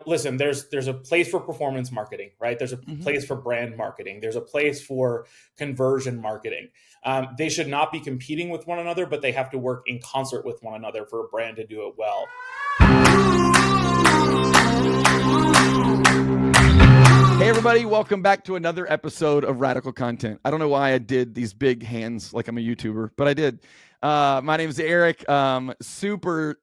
listen, there's a place for performance marketing, right? There's a place for brand marketing. There's a place for conversion marketing. They should not be competing with one another, but they have to work in concert with one another for a brand to do it well. Hey everybody, welcome back to another episode of Radical Content. I don't know why I did these big hands like I'm a YouTuber, but I did. My name is Eric. Super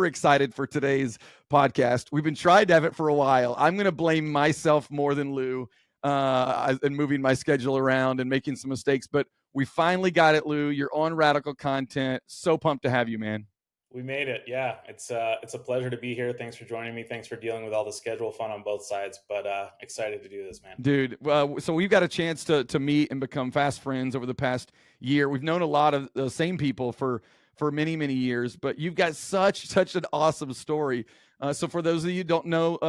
excited for today's podcast. We've been trying to have it for a while. I'm going to blame myself more than Lou and moving my schedule around and making some mistakes, but we finally got it, Lou. You're on Radical Content. So pumped to have you, man. We made it. Yeah, it's a pleasure to be here. Thanks for joining me. Thanks for dealing with all the schedule fun on both sides, but excited to do this, man. Dude, so we've got a chance to meet and become fast friends over the past year. We've known a lot of the same people for many, many years, but you've got such an awesome story. So for those of you who don't know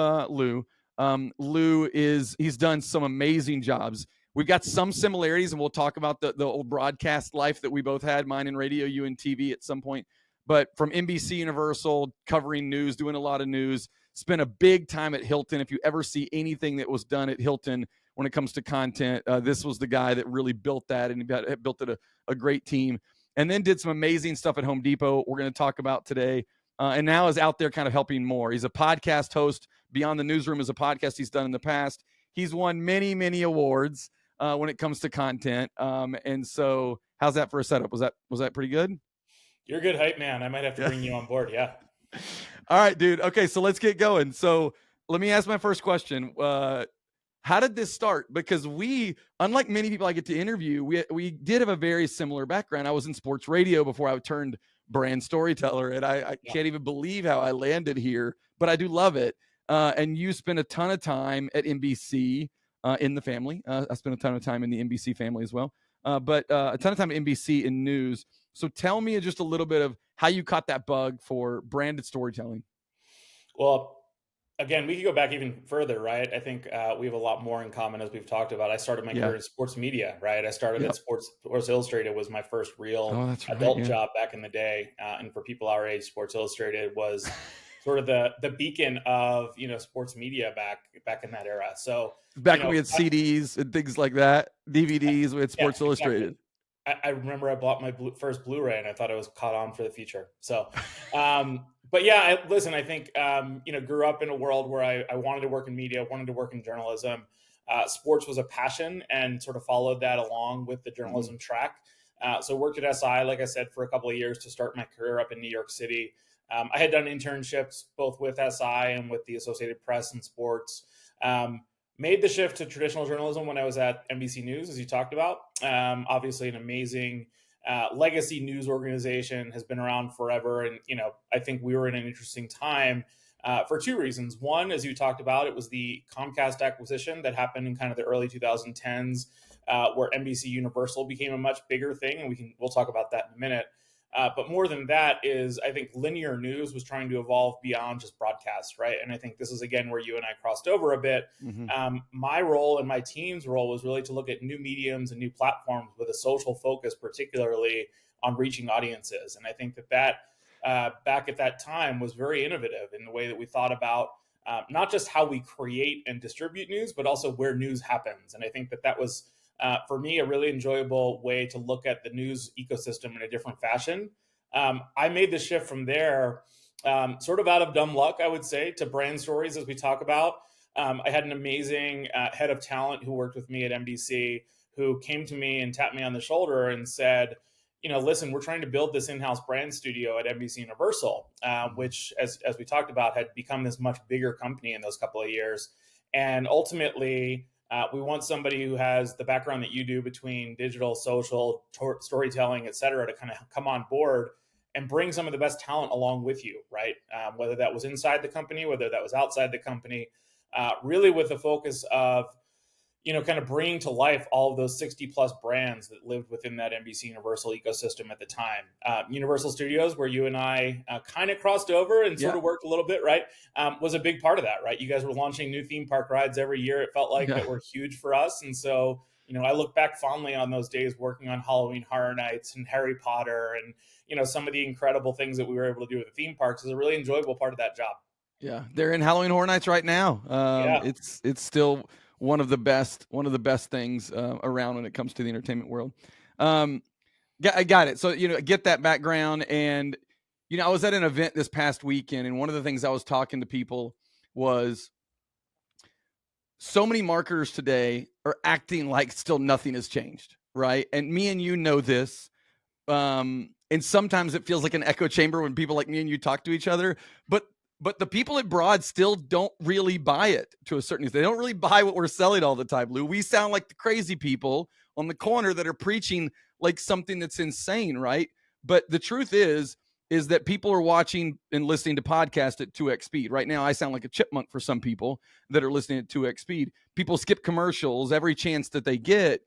Lou, he's done some amazing jobs. We've got some similarities, and we'll talk about the old broadcast life that we both had, mine in radio, you in TV at some point. But from NBC Universal, covering news, doing a lot of news, spent a big time at Hilton. If you ever see anything that was done at Hilton when it comes to content, this was the guy that really built that and built it a great team. And then did some amazing stuff at Home Depot we're going to talk about today. And now is out there kind of helping more. He's a podcast host. Beyond the Newsroom is a podcast he's done in the past. He's won many, many awards when it comes to content. And so how's that for a setup? Was that pretty good? You're a good hype man. I might have to bring you on board. Yeah. All right, dude. Okay, so let's get going. So let me ask my first question. How did this start? Because we, unlike many people I get to interview, we did have a very similar background. I was in sports radio before I turned brand storyteller, and I can't even believe how I landed here, but I do love it. And you spent a ton of time at NBC in the family. I spent a ton of time in the NBC family as well, but a ton of time at NBC in news. So tell me just a little bit of how you caught that bug for branded storytelling. Well, again, we could go back even further, right? I think we have a lot more in common as we've talked about. I started my career in sports media, right? I started at Sports Illustrated was my first real adult job back in the day. And for people our age, Sports Illustrated was sort of the beacon of, sports media back in that era. So back when we had CDs and things like that, DVDs with Sports Illustrated. I remember I bought my first Blu-ray and I thought it was caught on for the future. So, but yeah, I think, grew up in a world where I wanted to work in media, wanted to work in journalism. Sports was a passion and sort of followed that along with the journalism track. So worked at SI, like I said, for a couple of years to start my career up in New York City. I had done internships both with SI and with the Associated Press and sports. Made the shift to traditional journalism when I was at NBC News, as you talked about. Obviously an amazing legacy news organization, has been around forever. And, I think we were in an interesting time for two reasons. One, as you talked about, it was the Comcast acquisition that happened in kind of the early 2010s, where NBC Universal became a much bigger thing. And we'll talk about that in a minute. But more than that is, I think linear news was trying to evolve beyond just broadcast, right? And I think this is, again, where you and I crossed over a bit. My role and my team's role was really to look at new mediums and new platforms with a social focus, particularly on reaching audiences. And I think that back at that time was very innovative in the way that we thought about not just how we create and distribute news, but also where news happens. And I think that was for me, a really enjoyable way to look at the news ecosystem in a different fashion. I made the shift from there sort of out of dumb luck, I would say, to brand stories, as we talk about. I had an amazing head of talent who worked with me at NBC, who came to me and tapped me on the shoulder and said, listen, we're trying to build this in-house brand studio at NBC Universal, which, as we talked about, had become this much bigger company in those couple of years. And ultimately, we want somebody who has the background that you do between digital, social, storytelling, et cetera, to kind of come on board and bring some of the best talent along with you, right? Whether that was inside the company, whether that was outside the company, really with the focus of, kind of bringing to life all of those 60 plus brands that lived within that NBC Universal ecosystem at the time. Universal Studios, where you and I kind of crossed over and sort of worked a little bit, right? Was a big part of that, right? You guys were launching new theme park rides every year. It felt like that were huge for us. And so, I look back fondly on those days working on Halloween Horror Nights and Harry Potter and, some of the incredible things that we were able to do with the theme parks is a really enjoyable part of that job. Yeah, they're in Halloween Horror Nights right now. Yeah. It's still one of the best things around when it comes to the entertainment world. I got it. So get that background, and I was at an event this past weekend, and one of the things I was talking to people was so many marketers today are acting like still nothing has changed, right? And me and you know this. And sometimes it feels like an echo chamber when people like me and you talk to each other, but the people at Broad still don't really buy it to a certain extent. They don't really buy what we're selling all the time, Lou. We sound like the crazy people on the corner that are preaching like something that's insane, right? But the truth is that people are watching and listening to podcasts at 2x speed. Right now, I sound like a chipmunk for some people that are listening at 2x speed. People skip commercials every chance that they get.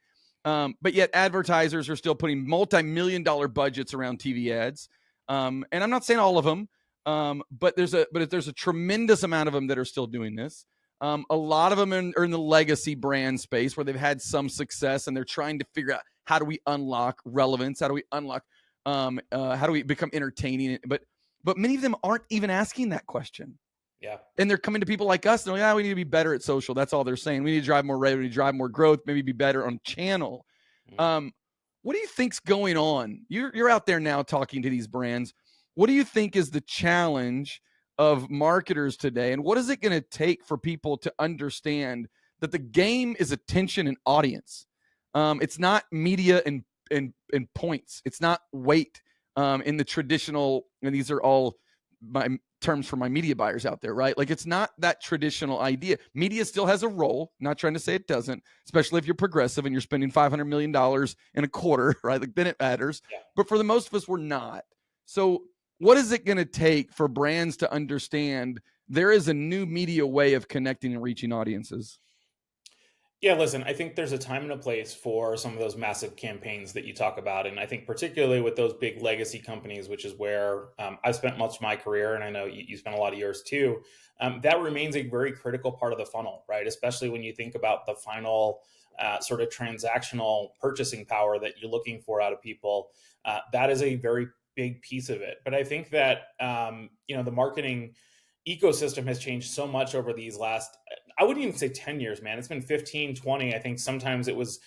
But yet advertisers are still putting multi-million-dollar budgets around TV ads. And I'm not saying all of them, but there's a tremendous amount of them that are still doing this. A lot of them are in the legacy brand space where they've had some success and they're trying to figure out how do we unlock relevance? How do we unlock, how do we become entertaining? But many of them aren't even asking that question. Yeah. And they're coming to people like us. And they're like, we need to be better at social. That's all they're saying. We need to drive more revenue, drive more growth, maybe be better on channel. What do you think's going on? You're out there now talking to these brands. What do you think is the challenge of marketers today? And what is it going to take for people to understand that the game is attention and audience? It's not media and points. It's not weight in the traditional, and these are all my terms for my media buyers out there, right? Like, it's not that traditional idea. Media still has a role, not trying to say it doesn't, especially if you're progressive and you're spending $500 million in a quarter, right? Like, then it matters. Yeah. But for the most of us, we're not. So what is it going to take for brands to understand there is a new media way of connecting and reaching audiences? Yeah, listen, I think there's a time and a place for some of those massive campaigns that you talk about. And I think particularly with those big legacy companies, which is where I've spent much of my career, and I know you spent a lot of yours too, that remains a very critical part of the funnel, right? Especially when you think about the final sort of transactional purchasing power that you're looking for out of people. That is a very big piece of it. But I think that, the marketing ecosystem has changed so much over these last, I wouldn't even say 10 years, man. It's been 15, 20. I think sometimes it was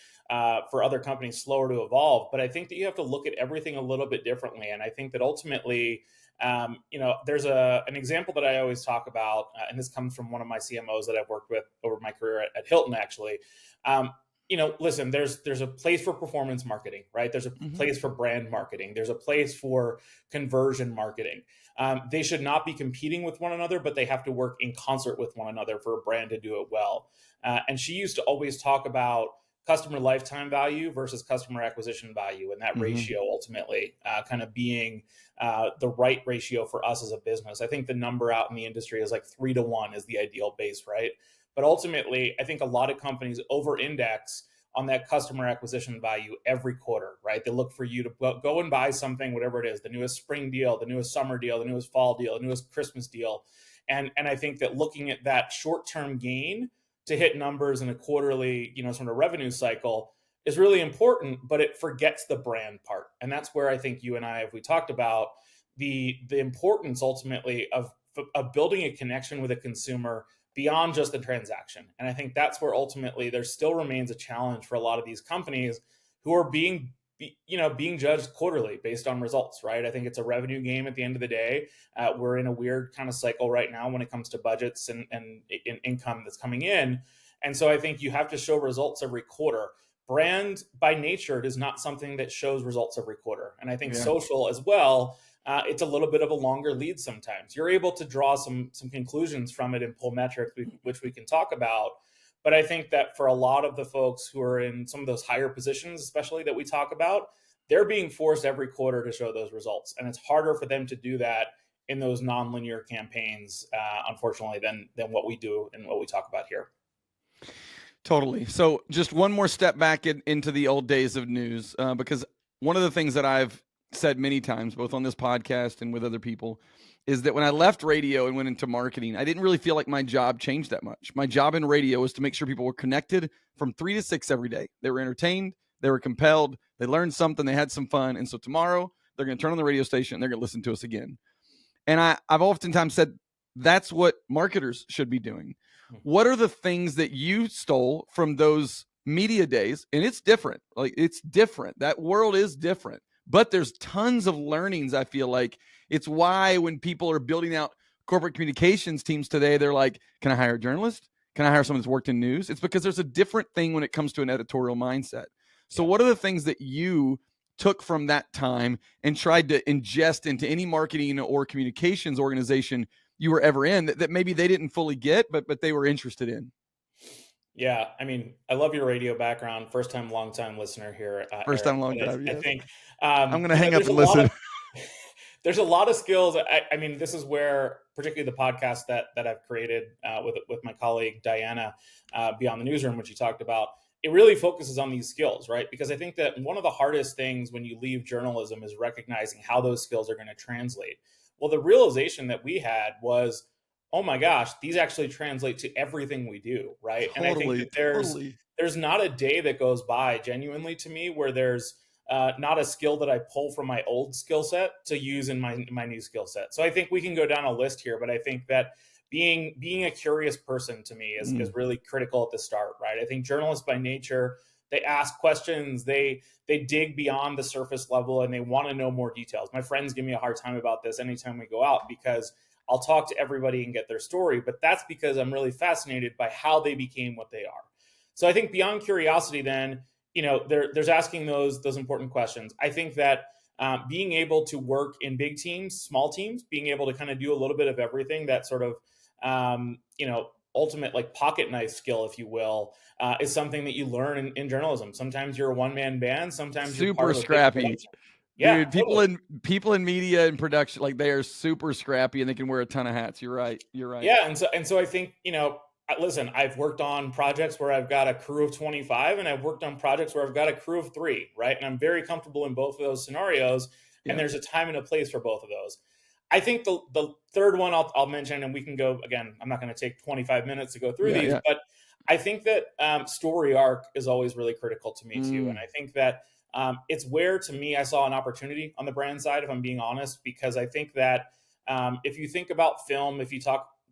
for other companies slower to evolve, but I think that you have to look at everything a little bit differently. And I think that ultimately, there's an example that I always talk about, and this comes from one of my CMOs that I've worked with over my career at Hilton, actually. Listen, there's a place for performance marketing, right? There's a place for brand marketing. There's a place for conversion marketing. They should not be competing with one another, but they have to work in concert with one another for a brand to do it well. And she used to always talk about customer lifetime value versus customer acquisition value, and that ratio ultimately kind of being the right ratio for us as a business. I think the number out in the industry is like 3-to-1 is the ideal base, right? But ultimately, I think a lot of companies over-index on that customer acquisition value every quarter, right? They look for you to go and buy something, whatever it is, the newest spring deal, the newest summer deal, the newest fall deal, the newest Christmas deal. And I think that looking at that short-term gain to hit numbers in a quarterly, sort of revenue cycle is really important, but it forgets the brand part. And that's where I think you and I, if we talked about the importance ultimately of building a connection with a consumer beyond just the transaction. And I think that's where ultimately there still remains a challenge for a lot of these companies who are being judged quarterly based on results, right? I think it's a revenue game at the end of the day. We're in a weird kind of cycle right now when it comes to budgets and income that's coming in. And so I think you have to show results every quarter. Brand by nature is not something that shows results every quarter. And I think social as well, it's a little bit of a longer lead sometimes. You're able to draw some conclusions from it and pull metrics, which we can talk about. But I think that for a lot of the folks who are in some of those higher positions, especially that we talk about, they're being forced every quarter to show those results. And it's harder for them to do that in those nonlinear campaigns, unfortunately, than what we do and what we talk about here. Totally. So just one more step back into the old days of news, because one of the things that I've said many times, both on this podcast and with other people, is that when I left radio and went into marketing, I didn't really feel like my job changed that much. My job in radio was to make sure people were connected from 3 to 6 every day. They were entertained, they were compelled, they learned something, they had some fun. And so tomorrow they're going to turn on the radio station and they're going to listen to us again. And I've oftentimes said that's what marketers should be doing. What are the things that you stole from those media days? And it's different. Like, it's different. That world is different. But there's tons of learnings, I feel like. It's why when people are building out corporate communications teams today, they're like, can I hire a journalist? Can I hire someone that's worked in news? It's because there's a different thing when it comes to an editorial mindset. So what are the things that you took from that time and tried to ingest into any marketing or communications organization you were ever in that maybe they didn't fully get, but they were interested in? Yeah, I mean, I love your radio background. First time, long time listener here, First Eric. time, long But time. I Yes. think I'm going to hang up and listen. There's a lot of skills. I mean, this is where, particularly the podcast that I've created with my colleague Diana, Beyond the Newsroom, which you talked about, it really focuses on these skills, right? Because I think that one of the hardest things when you leave journalism is recognizing how those skills are going to translate. Well, the realization that we had was, oh my gosh, these actually translate to everything we do, right? Totally, and I think that there's not a day that goes by, genuinely to me, where there's not a skill that I pull from my old skill set to use in my new skill set. So I think we can go down a list here, but I think that being a curious person to me is really critical at the start, right? I think journalists by nature, they ask questions, they dig beyond the surface level, and they want to know more details. My friends give me a hard time about this anytime we go out, because I'll talk to everybody and get their story, but that's because I'm really fascinated by how they became what they are. So I think beyond curiosity, then, there's asking those important questions. I think that being able to work in big teams, small teams, being able to kind of do a little bit of everything, that sort of, ultimate like pocket knife skill, if you will, is something that you learn in journalism. Sometimes you're a one-man band. Sometimes you're super scrappy. Yeah, dude, totally. people in media and production, like, they are super scrappy and they can wear a ton of hats. You're right. Yeah, and so I think, listen, I've worked on projects where I've got a crew of 25, and I've worked on projects where I've got a crew of 3, right? And I'm very comfortable in both of those scenarios. And there's a time and a place for both of those. I think the third one I'll mention, and we can go again. I'm not going to take 25 minutes to go through these, but I think that story arc is always really critical to me too. And I think that it's where, to me, I saw an opportunity on the brand side, if I'm being honest, because I think that if you think about film, if you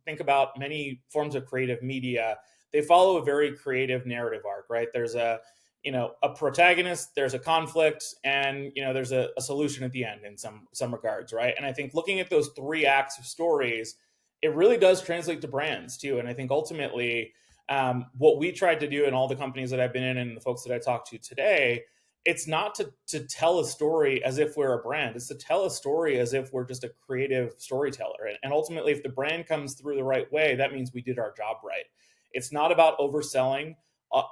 think about many forms of creative media, they follow a very creative narrative arc, right? There's a protagonist, there's a conflict, and there's a solution at the end in some regards, right? And I think looking at those 3 acts of stories, it really does translate to brands too. And I think ultimately, what we tried to do in all the companies that I've been in and the folks that I talked to today, it's not to tell a story as if we're a brand. It's to tell a story as if we're just a creative storyteller. And ultimately, if the brand comes through the right way, that means we did our job right. It's not about overselling.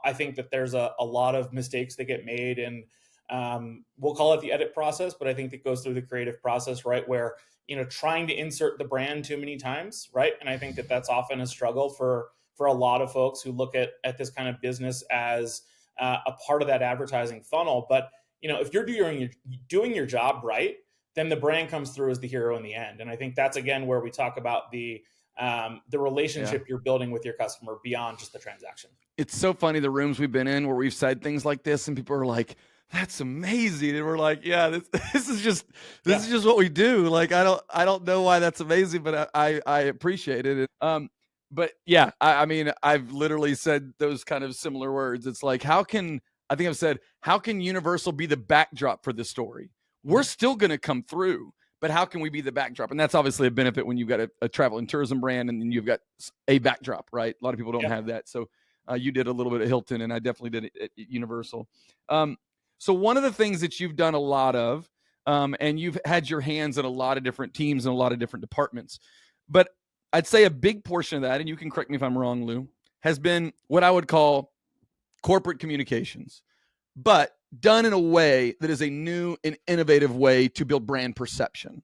I think that there's a lot of mistakes that get made, and we'll call it the edit process, but I think it goes through the creative process, right? Where, trying to insert the brand too many times, right? And I think that that's often a struggle for a lot of folks who look at this kind of business as a part of that advertising funnel. But, if you're doing your job right, then the brand comes through as the hero in the end. And I think that's, again, where we talk about the relationship you're building with your customer beyond just the transaction. It's so funny, the rooms we've been in where we've said things like this and people are like, that's amazing. And we're like, yeah, this is just what we do. Like, I don't know why that's amazing, but I appreciate it. But yeah, I mean, I've literally said those kind of similar words. It's like, how can Universal be the backdrop for this story? We're still going to come through, but how can we be the backdrop? And that's obviously a benefit when you've got a travel and tourism brand and then you've got a backdrop, right? A lot of people don't have that. So you did a little bit at Hilton, and I definitely did it at Universal. So one of the things that you've done a lot of, and you've had your hands in a lot of different teams and a lot of different departments, but I'd say a big portion of that, and you can correct me if I'm wrong, Lou, has been what I would call corporate communications, but done in a way that is a new and innovative way to build brand perception.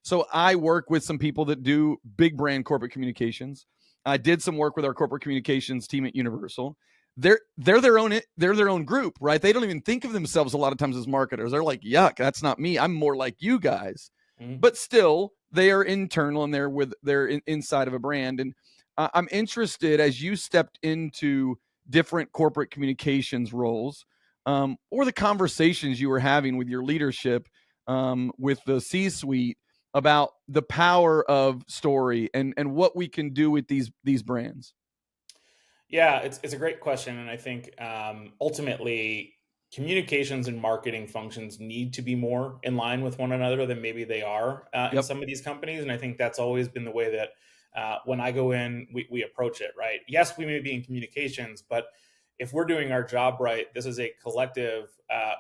So I work with some people that do big brand corporate communications. I did some work with our corporate communications team at Universal. They're their own group, right? They don't even think of themselves a lot of times as marketers. They're like, yuck, that's not me. I'm more like you guys. Mm-hmm. But still, they are internal and they're inside of a brand. And I'm interested, as you stepped into different corporate communications roles, or the conversations you were having with your leadership, with the C-suite, about the power of story and what we can do with these brands? Yeah, it's a great question, and I think ultimately communications and marketing functions need to be more in line with one another than maybe they are in Yep. some of these companies, and I think that's always been the way that when I go in, we approach it. Right? Yes, we may be in communications, but if we're doing our job right, this is a collective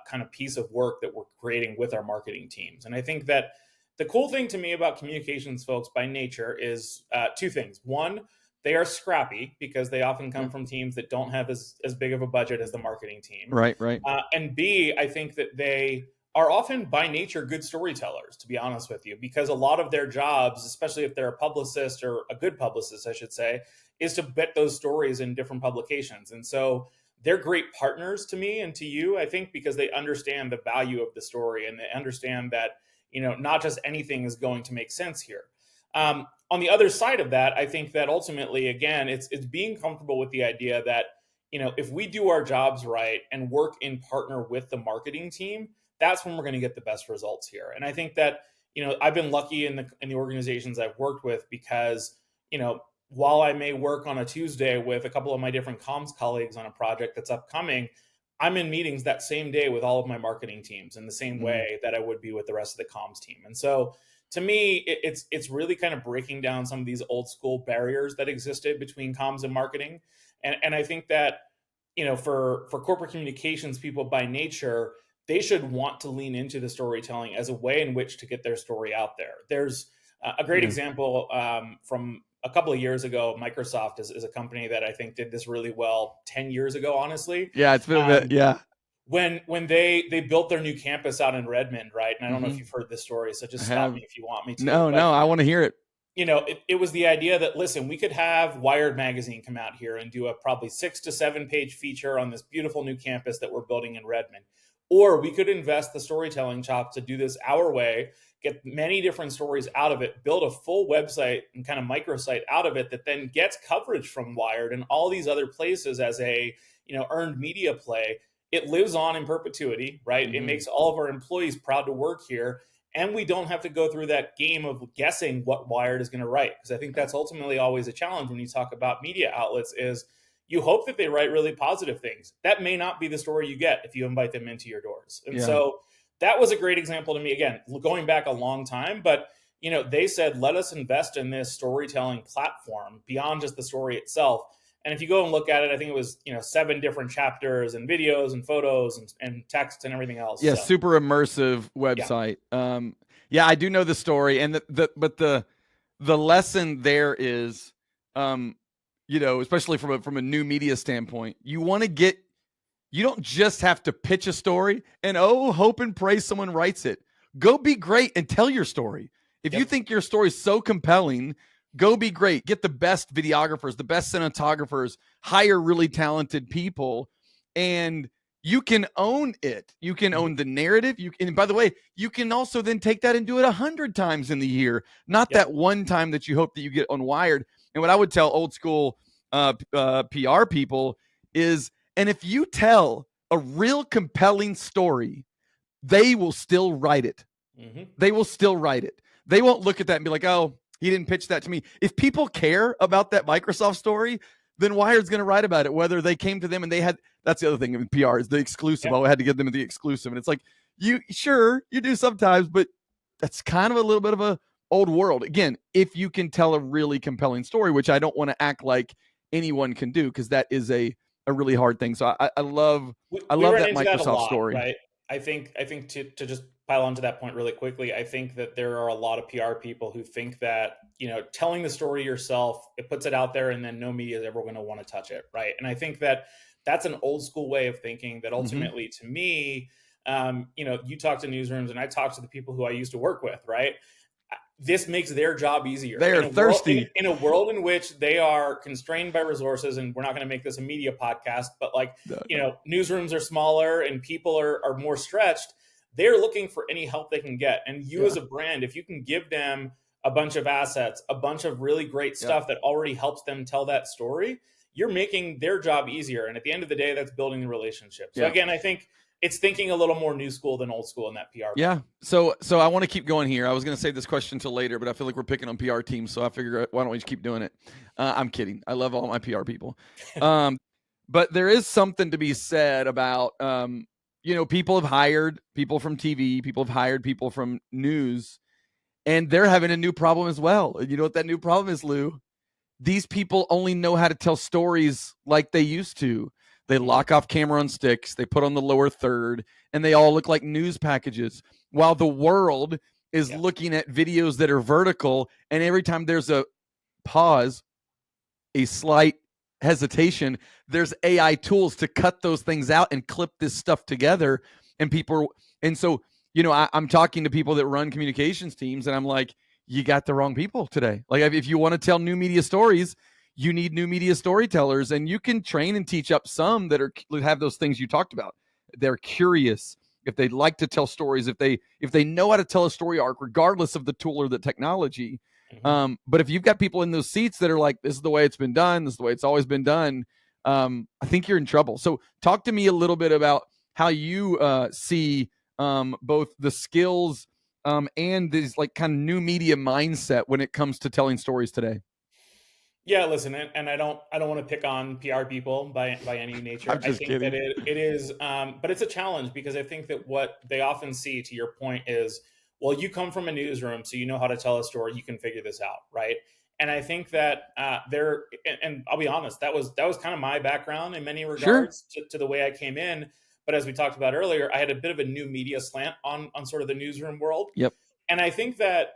kind of piece of work that we're creating with our marketing teams, and I think that the cool thing to me about communications folks by nature is two things. One, they are scrappy because they often come Yeah. from teams that don't have as big of a budget as the marketing team. Right. Right. And B, I think that they are often by nature good storytellers, to be honest with you, because a lot of their jobs, especially if they're a publicist or a good publicist, I should say, is to bet those stories in different publications. And so they're great partners to me and to you, I think, because they understand the value of the story and they understand that, not just anything is going to make sense here. On the other side of that, I think that ultimately, again, it's being comfortable with the idea that, if we do our jobs right and work in partner with the marketing team, that's when we're going to get the best results here. And I think that, I've been lucky in the organizations I've worked with because, while I may work on a Tuesday with a couple of my different comms colleagues on a project that's upcoming, I'm in meetings that same day with all of my marketing teams in the same way that I would be with the rest of the comms team. And so to me, it's really kind of breaking down some of these old school barriers that existed between comms and marketing. And I think that, for corporate communications people by nature, they should want to lean into the storytelling as a way in which to get their story out there. There's a great example from a couple of years ago. Microsoft is a company that I think did this really well 10 years ago, honestly. Yeah, it's been a bit. Yeah. When they built their new campus out in Redmond, right? And I don't know if you've heard this story, so just stop me if you want me to. No, I want to hear it. It was the idea that, listen, we could have Wired magazine come out here and do a probably 6 to 7 page feature on this beautiful new campus that we're building in Redmond. Or we could invest the storytelling chops to do this our way, get many different stories out of it, build a full website and kind of microsite out of it that then gets coverage from Wired and all these other places as a, earned media play. It lives on in perpetuity, right? It makes all of our employees proud to work here. And we don't have to go through that game of guessing what Wired is going to write. Because I think that's ultimately always a challenge when you talk about media outlets is you hope that they write really positive things. That may not be the story you get if you invite them into your doors. And so that was a great example to me. Again, going back a long time, but they said, let us invest in this storytelling platform beyond just the story itself. And if you go and look at it, I think it was 7 different chapters and videos and photos and text and everything else. Yeah, super immersive website. Yeah, I do know the story, and but the lesson there is, especially from a new media standpoint, you don't just have to pitch a story and hope and pray someone writes it. Go be great and tell your story. If you think your story is so compelling, go be great. Get the best videographers, the best cinematographers, hire really talented people, and you can own it. You can own the narrative. And by the way, you can also then take that and do it 100 times in the year, not that one time that you hope that you get on Wired. And what I would tell old school PR people is, and if you tell a real compelling story, they will still write it. They will still write it. They won't look at that and be like, oh, he didn't pitch that to me. If people care about that Microsoft story, then Wired's going to write about it, whether they came to them and they had, that's the other thing in PR is the exclusive. I had to give them the exclusive. And it's like, you do sometimes, but that's kind of a little bit of a old world. Again, if you can tell a really compelling story, which I don't want to act like anyone can do, because that is a really hard thing. So I love that Microsoft story. Right? I think to just pile onto that point really quickly, I think that there are a lot of PR people who think that, telling the story yourself, it puts it out there and then no media is ever going to want to touch it. Right. And I think that that's an old school way of thinking that ultimately to me, you talk to newsrooms and I talk to the people who I used to work with, right? This makes their job easier. They are thirsty. In a world in which they are constrained by resources, and we're not going to make this a media podcast, but newsrooms are smaller and people are more stretched. They're looking for any help they can get. And you as a brand, if you can give them a bunch of assets, a bunch of really great stuff that already helps them tell that story, you're making their job easier. And at the end of the day, that's building the relationship. So again, I think it's thinking a little more new school than old school in that PR. Yeah. So I want to keep going here. I was going to save this question until later, but I feel like we're picking on PR teams, so I figure why don't we just keep doing it? I'm kidding. I love all my PR people. But there is something to be said about, people have hired people from TV, people have hired people from news, and they're having a new problem as well. And you know what that new problem is, Lou? These people only know how to tell stories like they used to. They lock off camera on sticks, they put on the lower third, and they all look like news packages, while the world is looking at videos that are vertical, and every time there's a pause, a slight hesitation, there's AI tools to cut those things out and clip this stuff together. And so, I'm talking to people that run communications teams, and I'm like, you got the wrong people today. Like, if you want to tell new media stories, you need new media storytellers, and you can train and teach up some that have those things you talked about. They're curious, if they like to tell stories, if they know how to tell a story arc, regardless of the tool or the technology. But if you've got people in those seats that are like, this is the way it's been done, this is the way it's always been done, I think you're in trouble. So talk to me a little bit about how you see both the skills and this like kind of new media mindset when it comes to telling stories today. Yeah, listen, and I don't want to pick on PR people by any nature. I'm just kidding. That it is, but it's a challenge, because I think that what they often see, to your point, is, well, you come from a newsroom, so you know how to tell a story. You can figure this out, right? And I think that and I'll be honest, that was kind of my background in many regards to the way I came in. But as we talked about earlier, I had a bit of a new media slant on sort of the newsroom world. Yep. And I think that,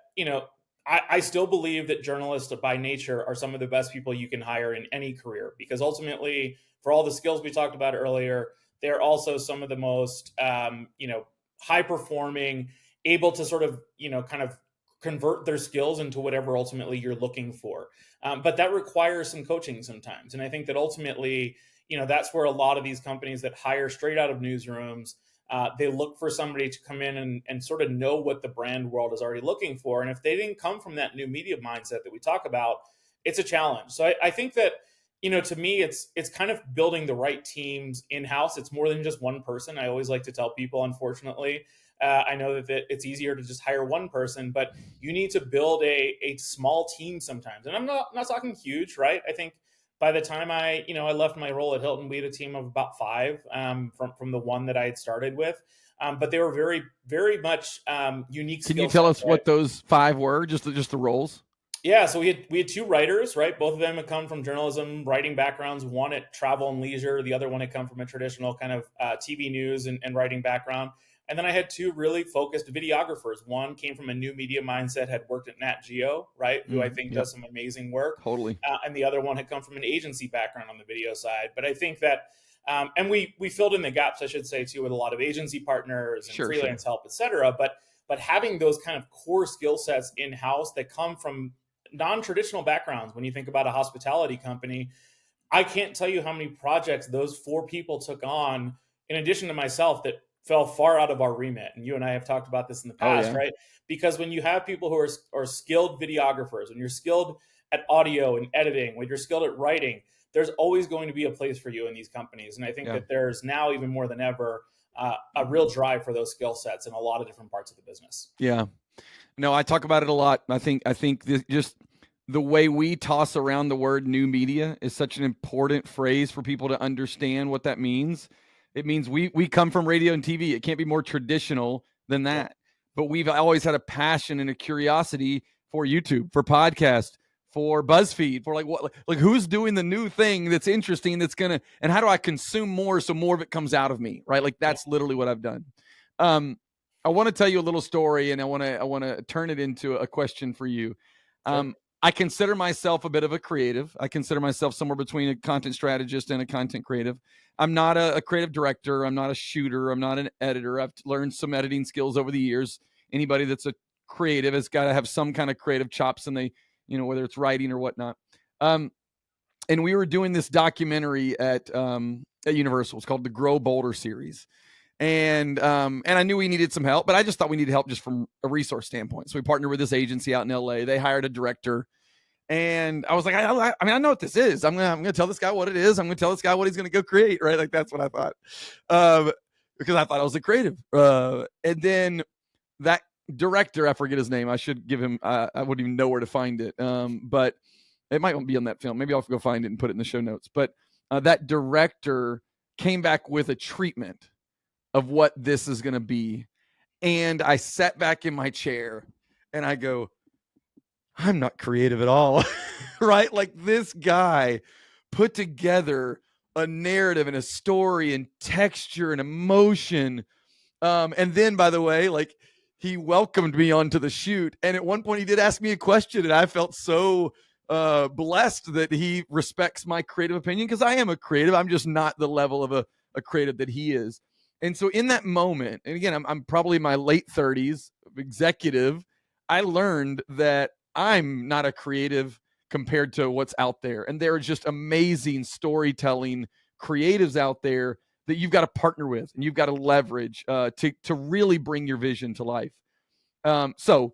I still believe that journalists by nature are some of the best people you can hire in any career, because ultimately, for all the skills we talked about earlier, they're also some of the most, high performing, able to sort of, kind of convert their skills into whatever ultimately you're looking for. But that requires some coaching sometimes. And I think that ultimately, that's where a lot of these companies that hire straight out of newsrooms, they look for somebody to come in and sort of know what the brand world is already looking for. And if they didn't come from that new media mindset that we talk about, it's a challenge. So I think that, to me, it's kind of building the right teams in-house. It's more than just one person. I always like to tell people, unfortunately, I know that it's easier to just hire one person, but you need to build a small team sometimes. And I'm not talking huge, right? I think by the time I left my role at Hilton, we had a team of about 5 from the one that I had started with. But they were very, very much unique. Can you tell us what those 5 were? Just the roles? Yeah, so we had 2 writers, right? Both of them had come from journalism writing backgrounds. One at travel and leisure, the other one had come from a traditional kind of TV news and writing background. And then I had 2 really focused videographers. One came from a new media mindset, had worked at Nat Geo, right? Who I think does some amazing work. Totally. And the other one had come from an agency background on the video side. But I think that, and we filled in the gaps, I should say, too, with a lot of agency partners and freelance help, et cetera. But having those kind of core skill sets in-house that come from non-traditional backgrounds, when you think about a hospitality company, I can't tell you how many projects those 4 people took on, in addition to myself, that fell far out of our remit. And you and I have talked about this in the past, right? Because when you have people who are skilled videographers, when you're skilled at audio and editing, when you're skilled at writing, there's always going to be a place for you in these companies. And I think that there's now even more than ever a real drive for those skill sets in a lot of different parts of the business. Yeah. No, I talk about it a lot. I think just the way we toss around the word new media is such an important phrase for people to understand what that means. It means we come from radio and TV. It can't be more traditional than that. But we've always had a passion and a curiosity for YouTube, for podcast, for BuzzFeed, for like who's doing the new thing that's interesting, that's gonna, and how do I consume more so more of it comes out of me, right? Like that's literally what I've done. I want to tell you a little story, and I want to turn it into a question for you. I consider myself a bit of a creative. I consider myself somewhere between a content strategist and a content creative. I'm not a creative director. I'm not a shooter. I'm not an editor. I've learned some editing skills over the years. Anybody that's a creative has got to have some kind of creative chops, and they, whether it's writing or whatnot. And we were doing this documentary at Universal. It's called the Grow Bolder series. And I knew we needed some help, but I just thought we needed help just from a resource standpoint. So we partnered with this agency out in LA. They hired a director, and I was like, I know what this is. I'm gonna tell this guy what it is. I'm gonna tell this guy what he's gonna go create, right? Like that's what I thought. because I thought I was a creative. And then that director, I forget his name. I should give him, I wouldn't even know where to find it. But it might be on that film. Maybe I'll go find it and put it in the show notes. But that director came back with a treatment of what this is going to be. And I sat back in my chair and I go, I'm not creative at all, right? Like, this guy put together a narrative and a story and texture and emotion. And then, by the way, like, he welcomed me onto the shoot. And at one point he did ask me a question, and I felt so blessed that he respects my creative opinion, because I am a creative. I'm just not the level of a creative that he is. And so in that moment, and again, I'm probably in my late 30s, executive, I learned that I'm not a creative compared to what's out there. And there are just amazing storytelling creatives out there that you've got to partner with and you've got to leverage to really bring your vision to life. So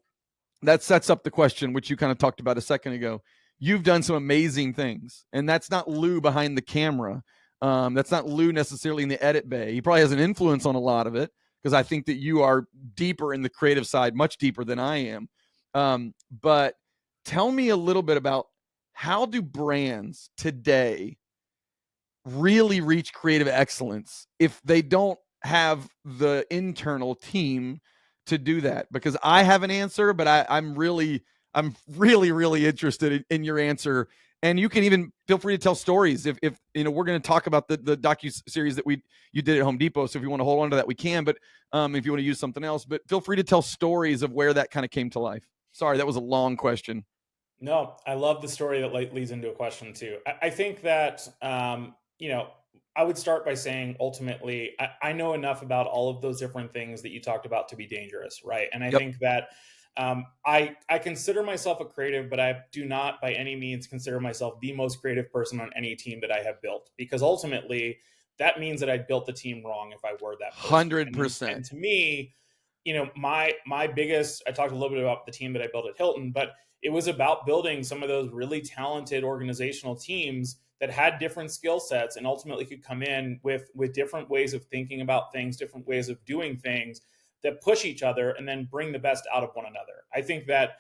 that sets up the question, which you kind of talked about a second ago. You've done some amazing things, and that's not Lou behind the camera. That's not Lou necessarily in the edit bay. He probably has an influence on a lot of it, because I think that you are deeper in the creative side, much deeper than I am. But tell me a little bit about, how do brands today really reach creative excellence if they don't have the internal team to do that? Because I have an answer, but I'm really interested in your answer. And you can even feel free to tell stories. If you know, we're going to talk about the docu-series that you did at Home Depot. So if you want to hold on to that, we can. But if you want to use something else, but feel free to tell stories of where that kind of came to life. Sorry, that was a long question. No, I love the story that leads into a question too. I think that, you know, I would start by saying, ultimately, I know enough about all of those different things that you talked about to be dangerous, right? And I think that I consider myself a creative, but I do not by any means consider myself the most creative person on any team that I have built, because ultimately that means that I built the team wrong if I were that person. 100%. And to me, you know, my biggest, I talked a little bit about the team that I built at Hilton, but it was about building some of those really talented organizational teams that had different skill sets and ultimately could come in with different ways of thinking about things, different ways of doing things that push each other and then bring the best out of one another. I think that,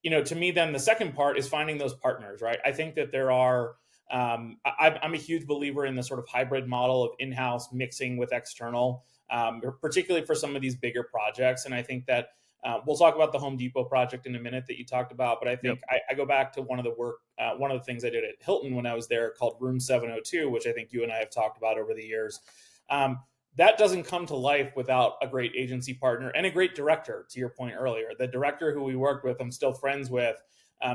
you know, to me, then the second part is finding those partners, right? I think that there are, I'm a huge believer in the sort of hybrid model of in-house mixing with external, particularly for some of these bigger projects. And I think that we'll talk about the Home Depot project in a minute that you talked about, but I think I go back to one of the things I did at Hilton when I was there, called Room 702, which I think you and I have talked about over the years. That doesn't come to life without a great agency partner and a great director, to your point earlier. The director who we worked with, I'm still friends with.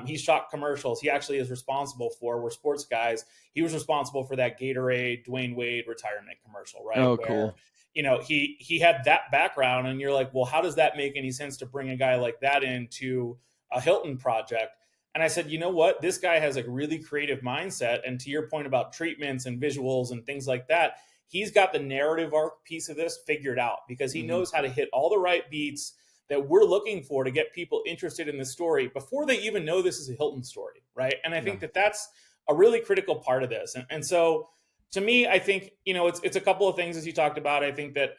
He shot commercials. He actually is responsible for, we're sports guys, he was responsible for that Gatorade Dwayne Wade retirement commercial, right? Oh, cool. You know, he had that background, and you're like, well, how does that make any sense to bring a guy like that into a Hilton project? And I said, you know what? This guy has a really creative mindset. And to your point about treatments and visuals and things like that, he's got the narrative arc piece of this figured out, because he knows how to hit all the right beats that we're looking for to get people interested in the story before they even know this is a Hilton story, right? And I think that that's a really critical part of this. And so to me, I think, you know, it's a couple of things, as you talked about. I think that,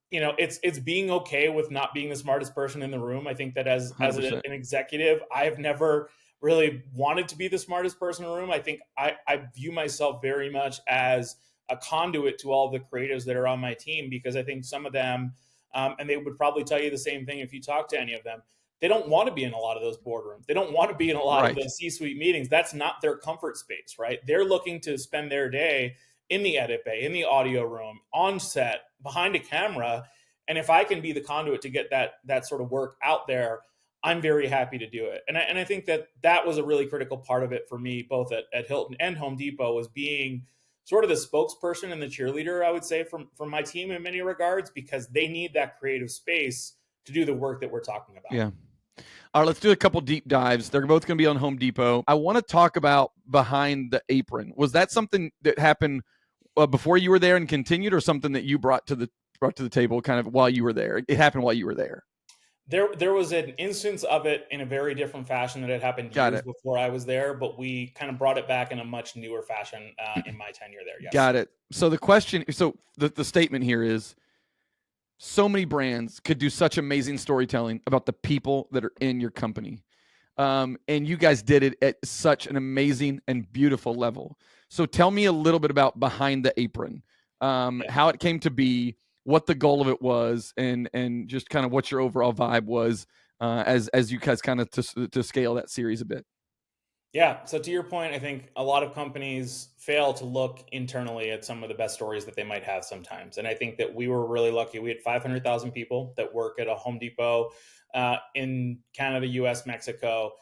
you know, it's being okay with not being the smartest person in the room. I think that as an executive, I've never really wanted to be the smartest person in the room. I think I view myself very much as a conduit to all the creatives that are on my team, because I think some of them, and they would probably tell you the same thing if you talk to any of them, they don't want to be in a lot of those boardrooms. They don't want to be in a lot of those C-suite meetings. That's not their comfort space, right? They're looking to spend their day in the edit bay, in the audio room, on set, behind a camera. And if I can be the conduit to get that sort of work out there, I'm very happy to do it. And I think that was a really critical part of it for me, both at Hilton and Home Depot, was being sort of the spokesperson and the cheerleader, I would say, from my team in many regards, because they need that creative space to do the work that we're talking about. Yeah. All right, let's do a couple deep dives. They're both going to be on Home Depot. I want to talk about Behind the Apron. Was that something that happened before you were there and continued, or something that you brought to the table kind of while you were there? It happened while you were there. There was an instance of it in a very different fashion that had happened Got years it. before I was there, but we kind of brought it back in a much newer fashion in my tenure there. Yes. Got it. So the statement here is, so many brands could do such amazing storytelling about the people that are in your company. And you guys did it at such an amazing and beautiful level. So tell me a little bit about Behind the Apron, Yeah. how it came to be, what the goal of it was, and just kind of what your overall vibe was as you guys kind of to scale that series a bit. Yeah. So to your point, I think a lot of companies fail to look internally at some of the best stories that they might have sometimes. And I think that we were really lucky. We had 500,000 people that work at a Home Depot in Canada, US, Mexico.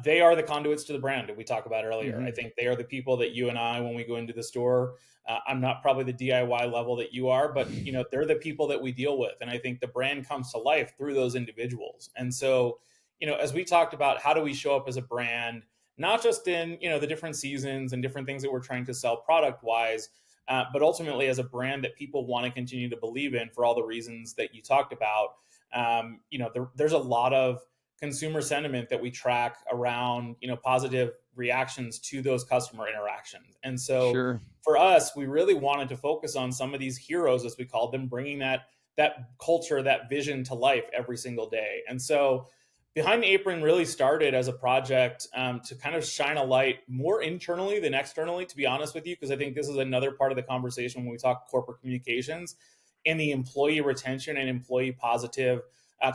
They are the conduits to the brand that we talked about earlier. I Mm-hmm. think they are the people that you and I, when we go into the store, I'm not probably the DIY level that you are, but they're the people that we deal with. And I think the brand comes to life through those individuals. And so, as we talked about, how do we show up as a brand? Not just in the different seasons and different things that we're trying to sell product wise, but ultimately as a brand that people want to continue to believe in for all the reasons that you talked about. There's a lot of consumer sentiment that we track around positive reactions to those customer interactions. And so Sure. for us, we really wanted to focus on some of these heroes, as we called them, bringing that culture, that vision to life every single day. And so Behind the Apron really started as a project to kind of shine a light more internally than externally, to be honest with you, because I think this is another part of the conversation when we talk corporate communications and the employee retention and employee positive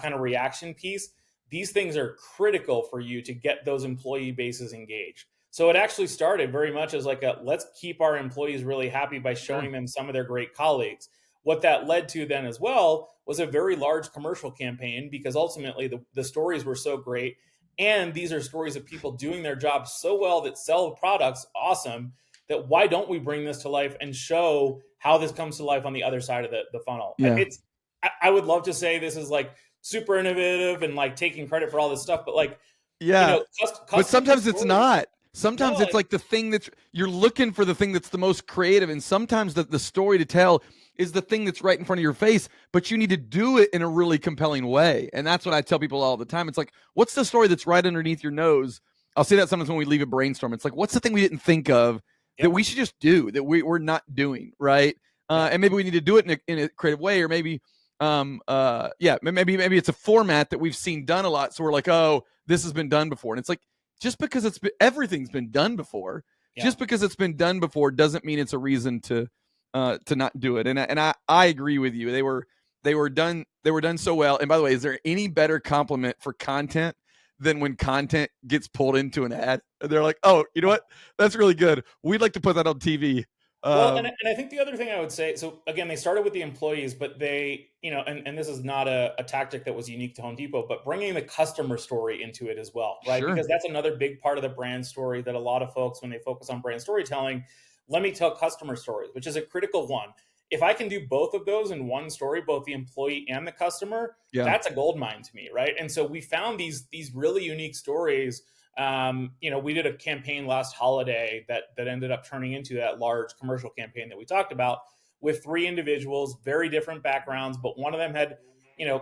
kind of reaction piece. These things are critical for you to get those employee bases engaged. So it actually started very much as like let's keep our employees really happy by Sure. showing them some of their great colleagues. What that led to then as well was a very large commercial campaign, because ultimately the stories were so great. And these are stories of people doing their job so well that sell products awesome, that why don't we bring this to life and show how this comes to life on the other side of the funnel? Yeah. I would love to say this is like super innovative and like taking credit for all this stuff, but like, Yeah. But customer sometimes it's stories. not. Sometimes No, it's like the thing that's, you're looking for the thing that's the most creative. And sometimes the story to tell is the thing that's right in front of your face, but you need to do it in a really compelling way. And that's what I tell people all the time. It's like, what's the story that's right underneath your nose? I'll say that sometimes when we leave a brainstorm. It's like, what's the thing we didn't think of that yep, we should just do, that we're not doing, right? yeah, And maybe we need to do it in a creative way, or maybe maybe it's a format that we've seen done a lot, so we're like, oh, this has been done before. And it's like, just because everything's been done before, yeah. just because it's been done before doesn't mean it's a reason to not do it. And I agree with you. They were done so well. And by the way, is there any better compliment for content than when content gets pulled into an ad? They're like, oh, you know what, that's really good, we'd like to put that on TV. Well, and, um and I think the other thing I would say, so again, they started with the employees, but they, and this is not a tactic that was unique to Home Depot, but bringing the customer story into it as well, right? sure. Because that's another big part of the brand story that a lot of folks, when they focus on brand storytelling, let me tell customer stories, which is a critical one. If I can do both of those in one story, both the employee and the customer, Yeah. that's a gold mine to me, right? And so we found these really unique stories. We did a campaign last holiday that ended up turning into that large commercial campaign that we talked about, with three individuals, very different backgrounds, but one of them had,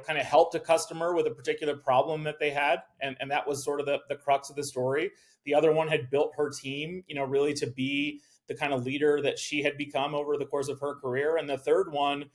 kind of helped a customer with a particular problem that they had. And that was sort of the crux of the story. The other one had built her team, really to be the kind of leader that she had become over the course of her career. And the third one,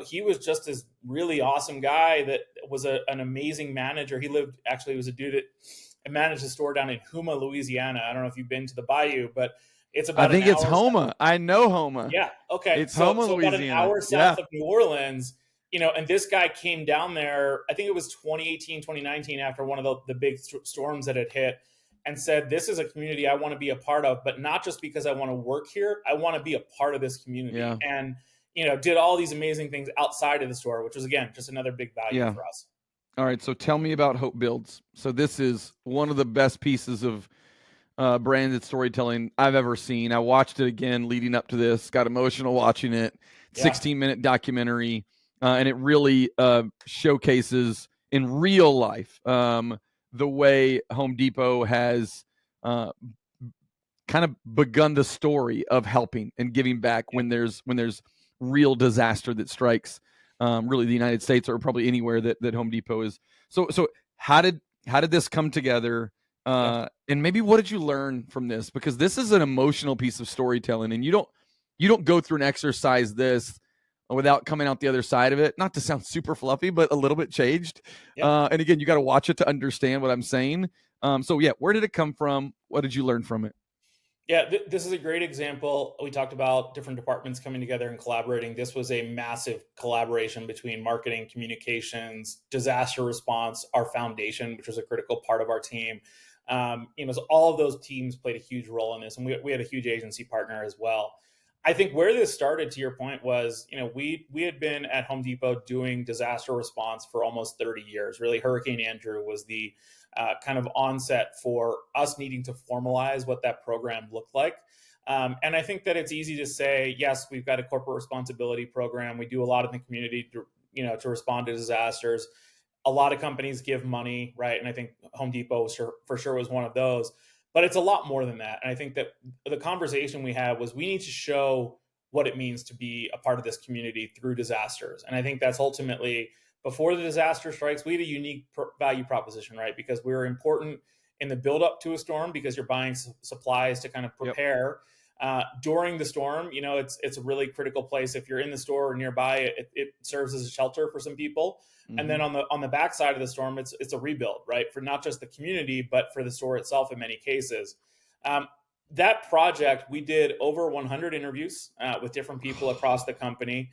he was just this really awesome guy that was an amazing manager. He was a dude that managed a store down in Huma, Louisiana. I don't know if you've been to the Bayou, but it's I about an think it's hour. Homa. I know Homa. Yeah. Okay. It's So, Homa, about an Louisiana. hour Yeah. south of New Orleans, and this guy came down there, I think it was 2018, 2019, after one of the big storms that had hit, and said, this is a community I want to be a part of, but not just because I want to work here. I want to be a part of this community. Yeah. And, did all these amazing things outside of the store, which was, again, just another big value Yeah. for us. All right. So tell me about Hope Builds. So this is one of the best pieces of branded storytelling I've ever seen. I watched it again leading up to this, got emotional watching it. 16-minute documentary. And it really showcases in real life the way Home Depot has kind of begun the story of helping and giving back when there's real disaster that strikes really the United States, or probably anywhere that Home Depot is So how did this come together? Yeah. And maybe what did you learn from this? Because this is an emotional piece of storytelling, and you don't go through an exercise this without coming out the other side of it. Not to sound super fluffy, but a little bit changed. Yeah. And again, you got to watch it to understand what I'm saying. So yeah, where did it come from? What did you learn from it? Yeah, this is a great example. We talked about different departments coming together and collaborating. This was a massive collaboration between marketing, communications, disaster response, our foundation, which was a critical part of our team. So all of those teams played a huge role in this, and we had a huge agency partner as well. I think where this started, to your point, was we had been at Home Depot doing disaster response for almost 30 years. Really, Hurricane Andrew was the kind of onset for us needing to formalize what that program looked like. And I think that it's easy to say, yes, we've got a corporate responsibility program. We do a lot in the community to respond to disasters. A lot of companies give money, right? And I think Home Depot for sure was one of those. But it's a lot more than that. And I think that the conversation we had was we need to show what it means to be a part of this community through disasters. And I think that's ultimately, before the disaster strikes, we had a unique value proposition, right? Because we were important in the build up to a storm, because you're buying supplies to kind of prepare. During the storm, it's a really critical place. If you're in the store or nearby, it serves as a shelter for some people. Mm-hmm. And then on the backside of the storm, it's a rebuild, right? For not just the community, but for the store itself in many cases. That project, we did over 100 interviews with different people across the company.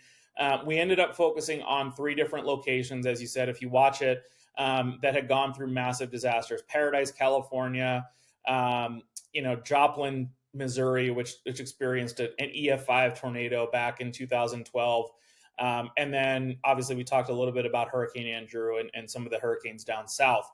We ended up focusing on 3 different locations, as you said, if you watch it, that had gone through massive disasters. Paradise, California, Joplin, Missouri, which experienced an EF5 tornado back in 2012. And then obviously we talked a little bit about Hurricane Andrew and some of the hurricanes down south.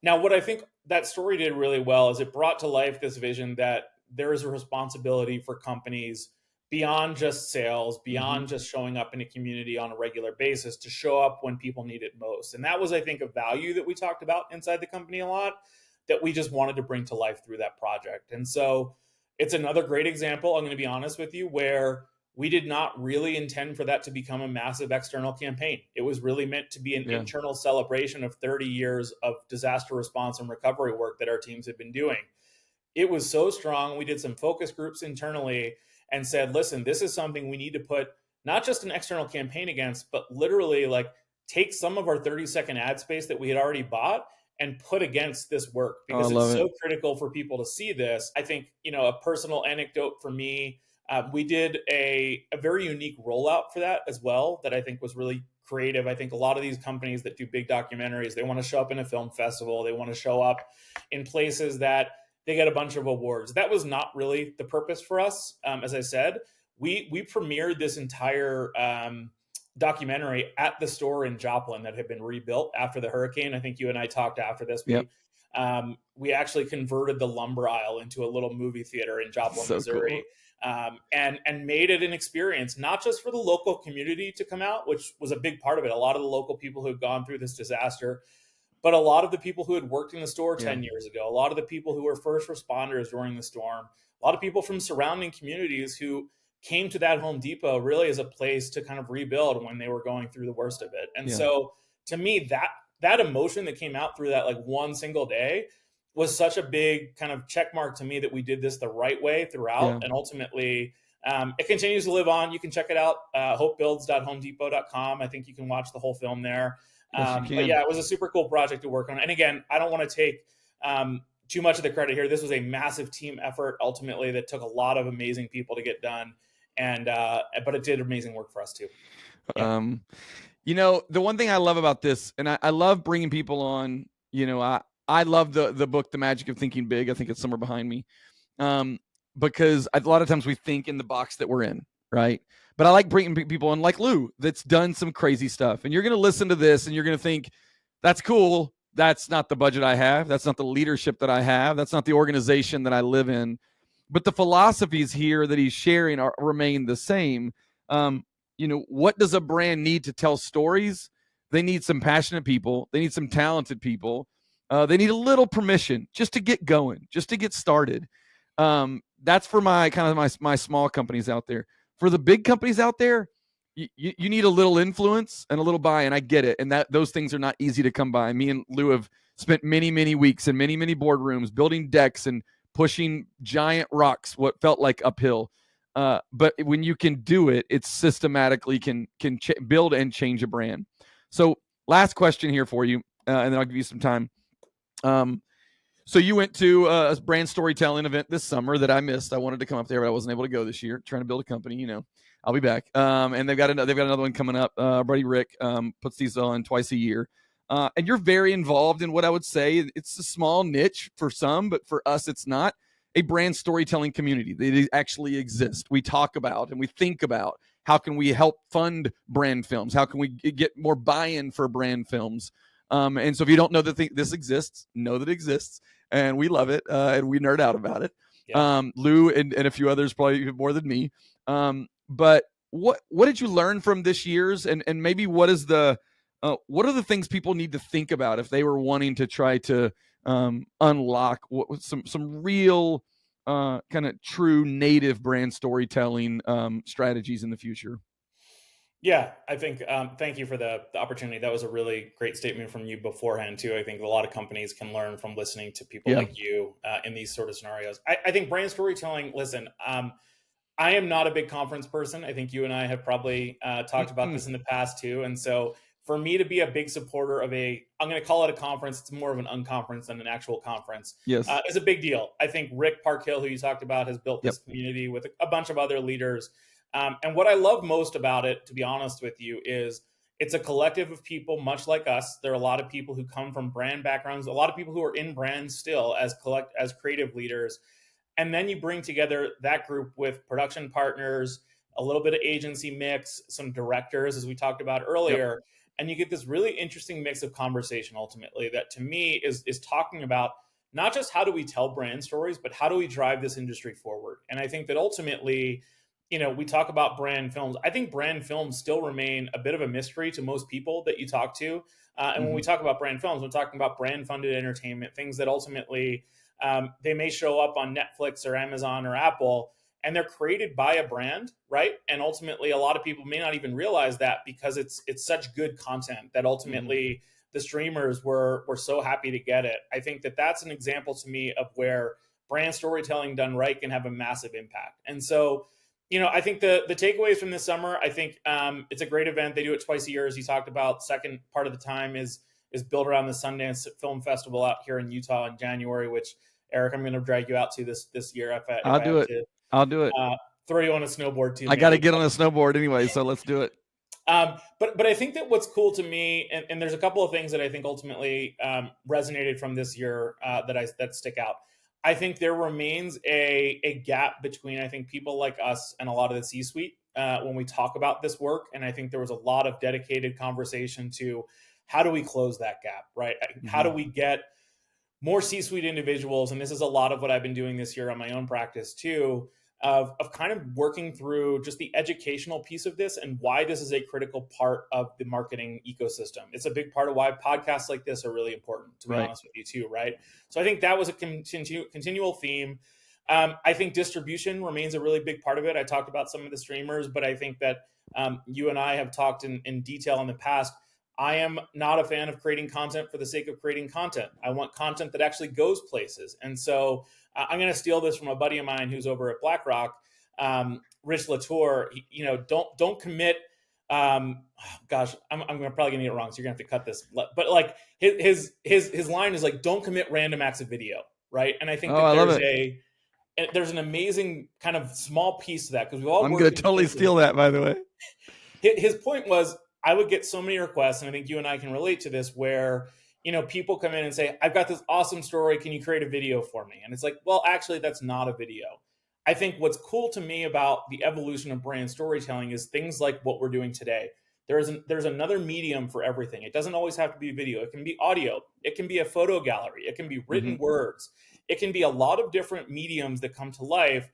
Now, what I think that story did really well is it brought to life this vision that there is a responsibility for companies beyond just sales, beyond just showing up in a community on a regular basis, to show up when people need it most. And that was, I think, a value that we talked about inside the company a lot, that we just wanted to bring to life through that project. And so it's another great example, I'm going to be honest with you, where we did not really intend for that to become a massive external campaign. It was really meant to be an internal celebration of 30 years of disaster response and recovery work that our teams have been doing. It was so strong. We did some focus groups internally and said, listen, this is something we need to put not just an external campaign against, but literally like take some of our 30-second ad space that we had already bought and put against this work, because it's so critical for people to see this. I think, a personal anecdote for me, we did a very unique rollout for that as well, that I think was really creative. I think a lot of these companies that do big documentaries, they want to show up in a film festival. They want to show up in places that they get a bunch of awards. That was not really the purpose for us. As I said, we premiered this entire documentary at the store in Joplin that had been rebuilt after the hurricane. I think you and I talked after this. We actually converted the lumber aisle into a little movie theater in Joplin, Missouri. Cool. And made it an experience, not just for the local community to come out, which was a big part of it. A lot of the local people who had gone through this disaster, but a lot of the people who had worked in the store 10 years ago, a lot of the people who were first responders during the storm, a lot of people from surrounding communities who came to that Home Depot really as a place to kind of rebuild when they were going through the worst of it. And so to me, that emotion that came out through that like one single day was such a big kind of check mark to me that we did this the right way throughout. And ultimately, it continues to live on. You can check it out, hopebuilds.homedepot.com. I think you can watch the whole film there. But yeah, it was a super cool project to work on. And again, I don't want to take too much of the credit here. This was a massive team effort ultimately that took a lot of amazing people to get done. And but it did amazing work for us too. The one thing I love about this, and I love bringing people on, I love the book, The Magic of Thinking Big. I think it's somewhere behind me. Because a lot of times we think in the box that we're in, right? But I like bringing people on like Lou that's done some crazy stuff. And you're going to listen to this and you're going to think, that's cool. That's not the budget I have. That's not the leadership that I have. That's not the organization that I live in. But the philosophies here that he's sharing remain the same. What does a brand need to tell stories? They need some passionate people. They need some talented people. They need a little permission just to get going, just to get started. That's for my small companies out there. For the big companies out there, you need a little influence and a little buy-in. I get it. And those things are not easy to come by. Me and Lou have spent many, many weeks in many, many boardrooms building decks and pushing giant rocks, what felt like uphill. But when you can do it, it systematically can build and change a brand. So last question here for you, and then I'll give you some time. So you went to a brand storytelling event this summer that I missed. I wanted to come up there, but I wasn't able to go this year. Trying to build a company, I'll be back. And they've got another one coming up. Buddy Rick puts these on twice a year. And you're very involved in what I would say it's a small niche for some, but for us, it's not a brand storytelling community. They actually exist. We talk about and we think about how can we help fund brand films? How can we get more buy-in for brand films? And so if you don't know that this exists, know that it exists, and we love it, and we nerd out about it. Yeah. Lou and a few others probably even more than me. But what did you learn from this year's, and maybe what are the things people need to think about if they were wanting to try to unlock some real kind of true native brand storytelling strategies in the future? Yeah, I think, thank you for the opportunity. That was a really great statement from you beforehand too. I think a lot of companies can learn from listening to people like you in these sort of scenarios. I think brand storytelling, listen, I am not a big conference person. I think you and I have probably talked about this in the past too. And so for me to be a big supporter of I'm going to call it a conference, it's more of an unconference than an actual conference, is a big deal. I think Rick Parkhill, who you talked about, has built this community with a bunch of other leaders. And what I love most about it, to be honest with you, is it's a collective of people much like us. There are a lot of people who come from brand backgrounds, a lot of people who are in brands still as creative leaders. And then you bring together that group with production partners, a little bit of agency mix, some directors, as we talked about earlier. And you get this really interesting mix of conversation ultimately that to me is talking about not just how do we tell brand stories, but how do we drive this industry forward? And I think that ultimately, we talk about brand films. I think brand films still remain a bit of a mystery to most people that you talk to. And when we talk about brand films, we're talking about brand funded entertainment, things that ultimately they may show up on Netflix or Amazon or Apple, and they're created by a brand, right? And ultimately, a lot of people may not even realize that because it's such good content that ultimately the streamers were so happy to get it. I think that's an example to me of where brand storytelling done right can have a massive impact. And so, I think the takeaways from this summer, I think it's a great event. They do it twice a year, as you talked about. Second part of the time is built around the Sundance Film Festival out here in Utah in January, which, Eric, I'm going to drag you out to this year. I'll do it. Throw you on a snowboard too. I got to get on a snowboard anyway, so let's do it. But I think that what's cool to me, and there's a couple of things that I think ultimately resonated from this year that stick out. I think there remains a gap between, I think, people like us and a lot of the C-suite when we talk about this work. And I think there was a lot of dedicated conversation to how do we close that gap, right? How do we get more C-suite individuals? And this is a lot of what I've been doing this year on my own practice too, of kind of working through just the educational piece of this and why this is a critical part of the marketing ecosystem. It's a big part of why podcasts like this are really important, to be honest with you too, right? So I think that was a continual theme. I think distribution remains a really big part of it. I talked about some of the streamers, but I think that you and I have talked in detail in the past. I am not a fan of creating content for the sake of creating content. I want content that actually goes places. And so I'm going to steal this from a buddy of mine who's over at BlackRock, Rich Latour. Don't commit. Gosh, I'm probably going to get it wrong, so you're going to have to cut this. But like his line is like, don't commit random acts of video, right? And I think there's an amazing kind of small piece to that because we've all. I'm going to totally steal that, by the way. His point was, I would get so many requests, and I think you and I can relate to this, where people come in and say, I've got this awesome story. Can you create a video for me? And it's like, well, actually, that's not a video. I think what's cool to me about the evolution of brand storytelling is things like what we're doing today. There's another medium for everything. It doesn't always have to be video. It can be audio. It can be a photo gallery. It can be written words. It can be a lot of different mediums that come to life.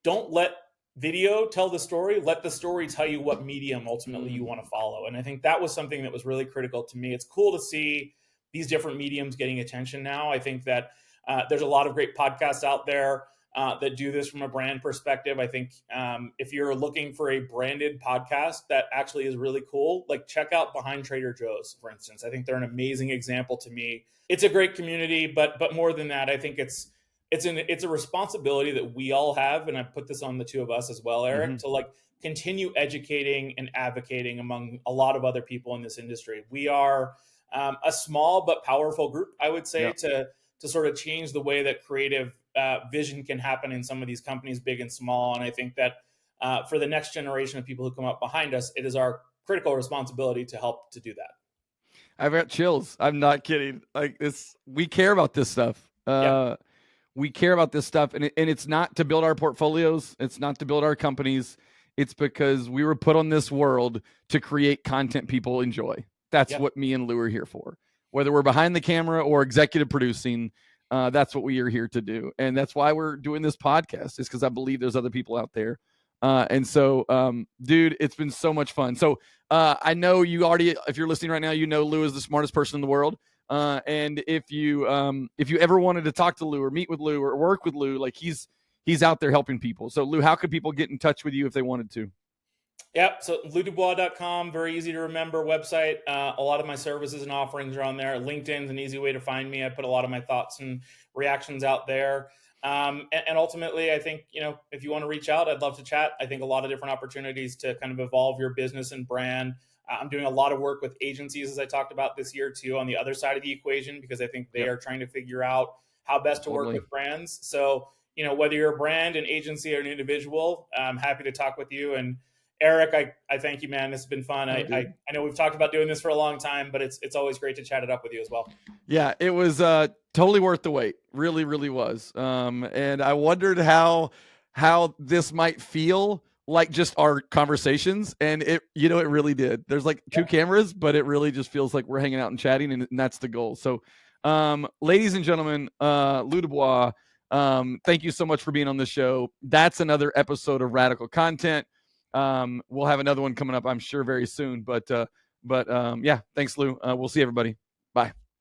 Don't let video tell the story. Let the story tell you what medium ultimately you want to follow. And I think that was something that was really critical to me. It's cool to see these different mediums getting attention now. I think that there's a lot of great podcasts out there. that do this from a brand perspective. I think if you're looking for a branded podcast that actually is really cool, like check out Behind Trader Joe's, for instance. I think they're an amazing example to me. It's a great community, but more than that, I think it's a responsibility that we all have, and I put this on the two of us as well, Eric, to like continue educating and advocating among a lot of other people in this industry. We are a small but powerful group, I would say, to sort of change the way that creative vision can happen in some of these companies, big and small. And I think that for the next generation of people who come up behind us, it is our critical responsibility to help to do that. I've got chills. I'm not kidding. Like this, we care about this stuff. We care about this stuff, and it's not to build our portfolios. It's not to build our companies. It's because we were put on this world to create content people enjoy. That's what me and Lou are here for. Whether we're behind the camera or executive producing, that's what we are here to do. And that's why we're doing this podcast, is because I believe there's other people out there. And so, dude, it's been so much fun. So I know you already, if you're listening right now, you know Lou is the smartest person in the world. And if you ever wanted to talk to Lou or meet with Lou or work with Lou, like he's out there helping people. So Lou, how could people get in touch with you if they wanted to? Yep. So LouDubois.com, very easy to remember website. A lot of my services and offerings are on there. LinkedIn's an easy way to find me. I put a lot of my thoughts and reactions out there. And ultimately, I think, if you want to reach out, I'd love to chat. I think a lot of different opportunities to kind of evolve your business and brand. I'm doing a lot of work with agencies, as I talked about this year too, on the other side of the equation, because I think they are trying to figure out how best to work with brands. So, whether you're a brand, an agency, or an individual, I'm happy to talk with you. And Eric, I thank you, man. This has been fun. I know we've talked about doing this for a long time, but it's always great to chat it up with you as well. Yeah, it was totally worth the wait. Really, really was. And I wondered how this might feel like just our conversations, and it really did. There's like two cameras, but it really just feels like we're hanging out and chatting, and that's the goal. So, ladies and gentlemen, Lou Dubois, thank you so much for being on the show. That's another episode of Radical Content. We'll have another one coming up, I'm sure, very soon. But yeah, thanks, Lou. We'll see everybody. Bye.